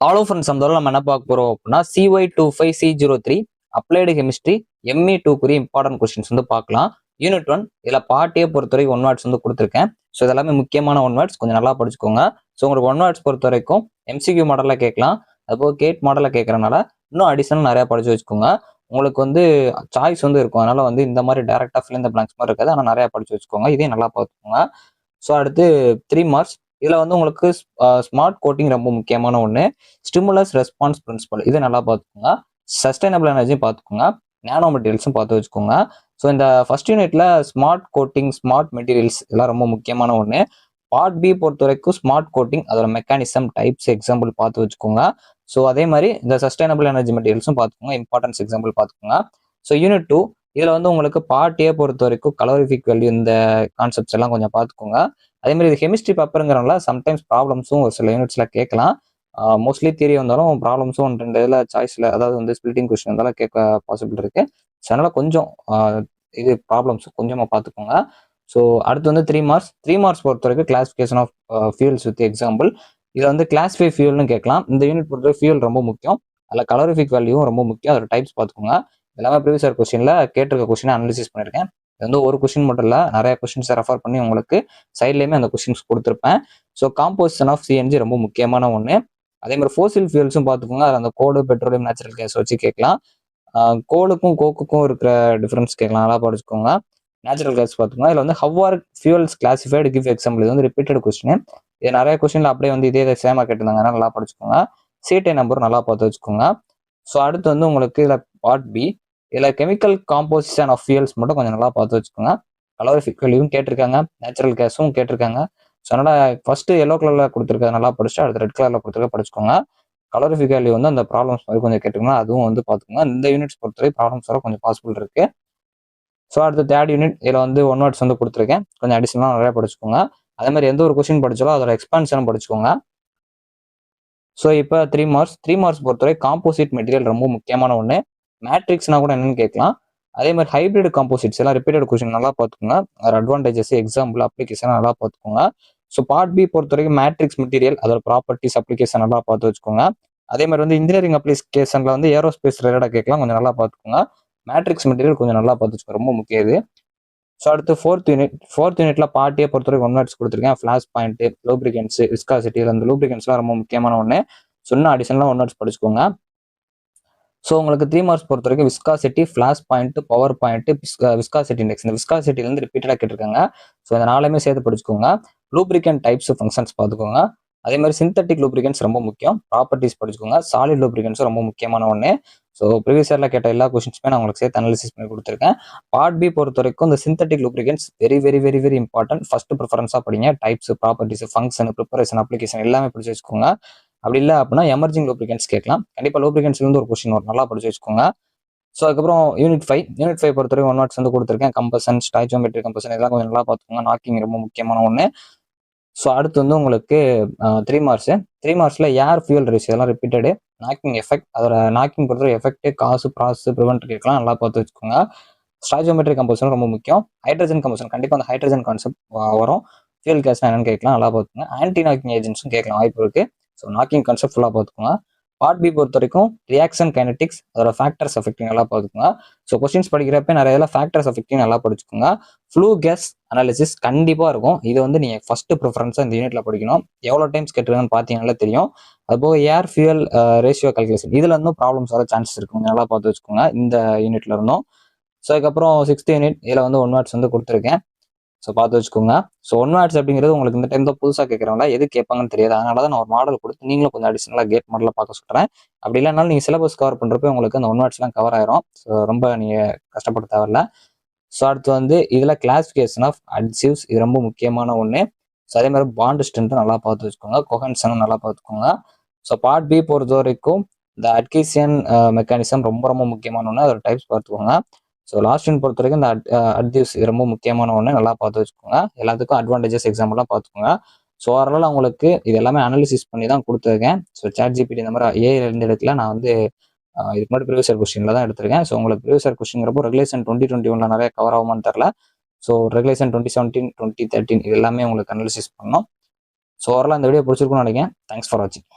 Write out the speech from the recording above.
Hello friends, அந்த நம்ம என்ன பார்க்க போறோம் அப்படின்னா CY25C03 அப்ளைடு கெமிஸ்ட்ரி ME2 குறி இம்பார்ட்டன்ட் கொஸ்டின்ஸ் வந்து பார்க்கலாம். யூனிட் 1 இதில் பார்ட்டியை பொறுத்தவரை ஒன் வேர்ட்ஸ் வந்து கொடுத்துருக்கேன். ஸோ இதெல்லாமே முக்கியமான ஒன் வேர்ட்ஸ், கொஞ்சம் நல்லா படிச்சுக்கோங்க. ஸோ உங்களுக்கு ஒன் வேர்ட்ஸ் பொறுத்த வரைக்கும் MCQ மாடலில் கேட்கலாம், அதுபோக கேட் மாடலில் கேட்கறனால இன்னும் அடிஷனல் நிறையா படிச்சு வச்சுக்கோங்க. உங்களுக்கு வந்து சாய்ஸ் வந்து இருக்கும், அதனால வந்து இந்த மாதிரி டேரக்டாக ஃபில் இந்த பிளாங்க்ஸ் மாதிரி இருக்காது, ஆனால் நிறையா படிச்சு வச்சுக்கோங்க. இதையும் நல்லா பார்த்துக்கோங்க. ஸோ அடுத்து 3 மார்க்ஸ். இதில் வந்து உங்களுக்கு ஸ்மார்ட் கோட்டிங் ரொம்ப முக்கியமான ஒன்று. ஸ்டிமுலஸ் ரெஸ்பான்ஸ் பிரின்சிபல் இதை நல்லா பார்த்துக்கோங்க. சஸ்டைனபிள் எனர்ஜியும் பார்த்துக்கோங்க, நானோ மெட்டீரியல்ஸும் பார்த்து வச்சுக்கோங்க. ஸோ இந்த ஃபர்ஸ்ட் யூனிட்ல ஸ்மார்ட் கோட்டிங், ஸ்மார்ட் மெட்டீரியல்ஸ் இதெல்லாம் ரொம்ப முக்கியமான ஒன்று. பார்ட் பி பொறுத்த வரைக்கும் ஸ்மார்ட் கோட்டிங், அதோட மெக்கானிசம், டைப்ஸ், எக்ஸாம்பிள் பார்த்து வச்சுக்கோங்க. ஸோ அதே மாதிரி இந்த சஸ்டைனபிள் எனர்ஜி மெட்டீரியல்ஸும் பார்த்துக்கோங்க, இம்பார்ட்டன்ஸ் எக்ஸாம்பிள் பார்த்துக்கோங்க. ஸோ யூனிட் 2 இதில் வந்து உங்களுக்கு பார்ட் ஏ பொறுத்த வரைக்கும் கலோரிஃபிக் வேல்யூ இந்த கான்செப்ட்ஸ் எல்லாம் கொஞ்சம் பார்த்துக்கோங்க. அதே மாதிரி இது கெமிஸ்ட்ரி பேப்பருங்கிறனால சம்டைம்ஸ் ப்ராப்ளம்ஸும் ஒரு சில யூனிட்ஸ்ல கேட்கலாம். மோஸ்ட்லி தியரி வந்தாலும் ப்ராப்ளம்ஸும் ஒன்று ரெண்டு இதில் சாய்ஸில், அதாவது வந்து ஸ்பிளிட்டிங் கொஸ்டின் இருந்தாலும் கேட்க பாசிபிள் இருக்கு. ஸோ அதனால கொஞ்சம் இது ப்ராப்ளம்ஸ் கொஞ்சமாக பார்த்துக்கோங்க. ஸோ அடுத்து வந்து 3 மார்க்ஸ். 3 மார்க்ஸ் பொறுத்த வரைக்கும் classification of fuels with example. இதில் வந்து கிளாஸிஃபை ஃபியூல்னு கேட்கலாம். இந்த யூனிட் பொறுத்த வரைக்கும் ஃபியூல் ரொம்ப முக்கியம், அதில் கலோரிஃபிக் வேல்யூவும் ரொம்ப முக்கியம், அதோட டைப்ஸ் பார்த்துக்கோங்க. எல்லாமே ப்ரீவியஸ் இயர் கொஸ்டினில் கேட்டிருக்க கொஸ்டினை அனலிசிஸ் பண்ணியிருக்கேன். இது வந்து ஒரு கொஸ்டின் மட்டும் இல்லை, நிறைய கொஸ்டின்ஸை ரெஃபர் பண்ணி உங்களுக்கு சைட்லேயுமே அந்த கொஸ்டின்ஸ் கொடுத்துருப்பேன். ஸோ காம்போசிஷன் ஆஃப் CNG ரொம்ப முக்கியமான ஒன்று. அதே மாதிரி ஃபோசில் ஃபியூல்ஸும் பார்த்துக்கோங்க. அதில் அந்த கோடு, பெட்ரோலியம், நேச்சுரல் கேஸ் வச்சு கேட்கலாம். கோலுக்கும் கோக்குக்கும் இருக்கிற டிஃப்ரென்ஸ் கேட்கலாம், நல்லா படிச்சுக்கோங்க. நேச்சுரல் கேஸ் பார்த்துக்கோங்க. இதில் வந்து how are fuels classified, give example. இது வந்து ரிப்பீட்டட் கொஸ்டின். இது நிறைய கொஸ்டின்ல அப்படியே வந்து இதே சேமா கேட்டிருந்தாங்க, நல்லா படிச்சுக்கோங்க. சீட்டை நம்பரும் நல்லா பார்த்து வச்சுக்கோங்க. ஸோ அடுத்து வந்து உங்களுக்கு இதில் பார்ட் பி, இதில் கெமிக்கல் காம்போசிஷன் ஆஃப் ஃபியூல்ஸ் மட்டும் கொஞ்சம் நல்லா பார்த்து வச்சுக்கோங்க. கலோரிஃபிக் வேல்யூவும் கேட்டிருக்காங்க, நேச்சுரல் கேஸும் கேட்டிருக்காங்க. ஸோ அதனால் ஃபர்ஸ்ட் எல்லோ கலரில் கொடுத்துருக்க நல்லா படிச்சுட்டு அடுத்து ரெட் கலரில் கொடுத்துருக்க படிச்சுக்கோங்க. கலோரிஃபிக் வேல்யூ வந்து அந்த ப்ராப்ளம்ஸ் மாதிரி கொஞ்சம் கேட்டிருக்கோங்க, அதுவும் வந்து பார்த்துக்கோங்க. இந்த யூனிட்ஸ் பொறுத்தவரை ப்ராப்ளம்ஸ் வர கொஞ்சம் பாசிபிள் இருக்கு. ஸோ அடுத்து தேர்ட் யூனிட், இதில் வந்து ஒன் வேர்ட்ஸ் வந்து கொடுத்துருக்கேன், கொஞ்சம் அடிஷனலாக நிறையா படிச்சுக்கோங்க. அதே மாதிரி எந்த ஒரு கொஸ்டின் படிச்சாலும் அதோட எக்ஸ்பான்ஷனும் படிச்சுக்கோங்க. ஸோ இப்போ 3 மார்க்ஸ். 3 மார்க்ஸ் பொறுத்தவரை காம்போசிட் மெட்டீரியல் ரொம்ப முக்கியமான ஒன்று. மேட்ரிக்ஸ்னா கூட என்னன்னு கேட்கலாம். அதே மாதிரி ஹைபிரிட் காம்போசிட்ஸ் எல்லாம் ரிப்பீட்டட் கொஸ்டின் நல்லா பார்த்துக்கோங்க. அதோட அட்வான்டேஜஸ், எக்ஸாம்பிள், அப்ளிகேஷன் நல்லா பார்த்துக்கோங்க. ஸோ பார்ட் பி பொறுத்த வரைக்கும் மேட்ரிக்ஸ் மெட்டீரியல், அதோட ப்ராப்பர்ட்டிஸ், அப்ளிகேஷன் நல்லா பார்த்து வச்சுக்கோங்க. அதே மாதிரி வந்து இன்ஜினியரிங் அப்ளிகேஷன்ல வந்து ஏரோஸ்பேஸ் ரிலேட்டடாக கேட்கலாம், கொஞ்சம் நல்லா பார்த்துக்கோங்க. மேட்ரிக்ஸ் மெட்டீரியல் கொஞ்சம் நல்லா பார்த்து வச்சுக்கோங்க, ரொம்ப முக்கியம் இது. ஸோ அடுத்து ஃபோர்த் யூனிட்ல பார்ட்டியை பொறுத்தவரைக்கும் ஒன் வேர்ட்ஸ் கொடுத்துருக்கேன். Flash point, lubricants, viscosity. அந்த லூப்ரிகன்ஸ்லாம் ரொம்ப முக்கியமான ஒன்று. சொன்ன அடிஷனலாக ஒன் வேர்ட்ஸ் படிச்சுக்கோங்க. ஸோ உங்களுக்கு 3 மார்க்ஸ் பொறுத்த வரைக்கும் viscosity, flash point, power point, viscosity index. இந்த விஸ்காசிட்டிலேருந்து ரிப்பீட்டடாக கேட்டிருக்காங்க. ஸோ இந்த நாலுமே சேர்த்து படிச்சுக்கோங்க. லூப்ரிகன் டைப்ஸ், ஃபங்க்ஷன்ஸ் பார்த்துக்கோங்க. அதே மாதிரி சிந்தட்டிக் லூப்ரிகன்ஸ் ரொம்ப முக்கியம், ப்ராப்பர்ட்டிஸ் படிச்சுக்கோங்க. சாலிட் லூப்ரிகன்ஸும் ரொம்ப முக்கியமான ஒன்று. ஸோ ப்ரீவியஸ் இயர்ல கேட்ட எல்லா கொஸ்டின்ஸுமே நான் உங்களுக்கு சேர்த்து அனாலிசிஸ் பண்ணி கொடுத்துருக்கேன். பார்ட் பி பொறுத்த வரைக்கும் இந்த synthetic lubricants very very very very important. First ப்ரிஃபரன்ஸாக படிங்க. Types, properties, function, preparation, application எல்லாமே படிச்சு வச்சுக்கோங்க. அப்படி இல்லை அப்படின்னா எமர்ஜிங் லூப்ரிகன்ஸ் கேட்கலாம். கண்டிப்பாக லூப்ரிகன்ஸ்லேருந்து ஒரு கொஸ்டின் வரும், நல்லா படிச்சு வச்சுக்கோங்க. ஸோ அதுக்கப்புறம் யூனிட் 5 பொறுத்தவரைக்கும் ஒன் வேர்ட்ஸ் வந்து கொடுத்துருக்கேன். கம்பஷன், ஸ்டாய்ச்சியோமெட்ரிக் கம்பஷன் இதெல்லாம் கொஞ்சம் நல்லா பார்த்துக்கோங்க. நாக்கிங் ரொம்ப முக்கியமான ஒன்று. ஸோ அடுத்து வந்து உங்களுக்கு 3 மார்க்ஸ். 3 மார்க்ஸில் ஏர் ஃபியூல் ரேஷியோ இதெல்லாம் ரிப்பீட்டடு. நாக்கிங் எஃபெக்ட், அதோட நாக்கிங் பொறுத்தவரை எஃபெக்ட், காசு, ப்ராசஸ், ப்ரிவென்ட் கேட்கலாம், நல்லா பார்த்து வச்சுக்கோங்க. ஸ்டாய்ச்சியோமெட்ரிக் கம்பஷன் ரொம்ப முக்கியம். ஹைட்ரஜன் கம்பஷன் கண்டிப்பாக அந்த ஹைட்ரஜன் கான்செப்ட் வரும். ஃபியூல் கேஸ்னா என்னன்னு கேட்கலாம், நல்லா பார்த்துக்கோங்க. ஆன்டி நாக்கிங் ஏஜென்ட்ஸும் கேட்கலாம், வாய்ப்பு இருக்கு. ஸோ நாக்கிங் கான்செப்ட் ஃபுல்லாக பார்த்துக்கோங்க. பார்ட் பி பொறுத்த வரைக்கும் ரியாக்ஷன் கைனடிக்ஸ், அதோட ஃபேக்டர்ஸ் அஃபெக்டிங் நல்லா பார்த்துக்கோங்க. ஸோ கொஸ்டின்ஸ் படிக்கிறப்ப நிறைய இதில் ஃபேக்டர்ஸ் அஃபெக்டிங் நல்லா படிச்சுக்கோங்க. ஃப்ளூ கேஸ் அனாலிசிஸ் கண்டிப்பாக இருக்கும். இது வந்து நீங்கள் ஃபர்ஸ்ட் ப்ரிஃபரன்ஸாக இந்த யூனிட்ல படிக்கணும். எவ்வளோ டைம்ஸ் கேட்டுருக்கான்னு பார்த்தீங்கன்னா தெரியும். அதுபோக ஏர் ஃபியூல் ரேஷியோ கால்குலேஷன் இதுல இருந்தும் ப்ராப்ளம்ஸ் வர சான்சஸ் இருக்கும், நல்லா பார்த்து வச்சுக்கோங்க இந்த யூனிட்ல இருந்தும். ஸோ அதுக்கப்புறம் 6th யூனிட், இதில் வந்து ஒன் வேர்ட்ஸ் வந்து கொடுத்துருக்கேன். ஸோ பார்த்து வச்சுக்கோங்க. ஸோ ஒன் வேர்ட்ஸ் அப்படிங்கிறது உங்களுக்கு இந்த டைம் தான் புதுசாக கேட்குறவங்களா எது கேட்பாங்கன்னு தெரியாது, அதனால தான் நான் ஒரு மாடல் கொடுத்து நீங்களும் கொஞ்சம் அடிஷனலாக கேட் மாடலில் பார்க்க சொல்கிறேன். அப்படி இல்லைனாலும் நீங்கள் சிலபஸ் கவர் பண்ணுறப்ப உங்களுக்கு அந்த ஒன் வேர்ட்ஸ்லாம் கவர் ஆயிரும். ஸோ ரொம்ப நீங்கள் கஷ்டப்பட தேவையில்ல. ஸோ அடுத்து வந்து இதில் கிளாசிஃபிகேஷன் ஆஃப் அட்சிவ்ஸ், இது ரொம்ப முக்கியமான ஒன்று. ஸோ அதே மாதிரி பாண்ட் ஸ்ட்ரென்த்தும் நல்லா பார்த்து வச்சுக்கோங்க, கொஹன்ஷனும் நல்லா பார்த்துக்கோங்க. ஸோ பார்ட் பி பொறுத்த வரைக்கும் இந்த அட்கீசியன் மெக்கானிசம் ரொம்ப ரொம்ப முக்கியமான ஒன்று, அதோட டைப்ஸ் பார்த்துக்கோங்க. ஸோ லாஸ்ட் யூனிட் பொறுத்த வரைக்கும் இந்த அட்யூஸ் இது ரொம்ப முக்கியமான ஒன்று, நல்லா பார்த்து வச்சுக்கோங்க. எல்லாத்துக்கும் அட்வான்டேஜஸ், எக்ஸாம்பிளாக பார்த்துக்கோங்க. ஸோ ஓவரால் உங்களுக்கு இது எல்லாமே அனாலிசிஸ் பண்ணி தான் கொடுத்துருக்கேன். ஸோ ChatGPT இந்த மாதிரி AI எடுக்கல, நான் வந்து இதுக்கு முன்னாடி ப்ரீவியஸ் இயர் கொஸ்டின்ல தான் எடுத்திருக்கேன். ஸோ உங்களுக்கு ப்ரீவியஸ் இயர் கொஸ்டின்ங்கிறப்போ ரெகுலேஷன் 2021 நிறைய கவர் ஆகுமான்னு தெரில. ஸோ ரெகுலேஷன் 2017, 2013 இது எல்லாமே உங்களுக்கு அனாலிசிஸ் பண்ணணும். ஸோ ஓவரால் இந்த வீடியோ பிடிச்சிருக்குன்னு நினைக்கிறேன். தேங்க்ஸ் ஃபார் வாட்சிங்.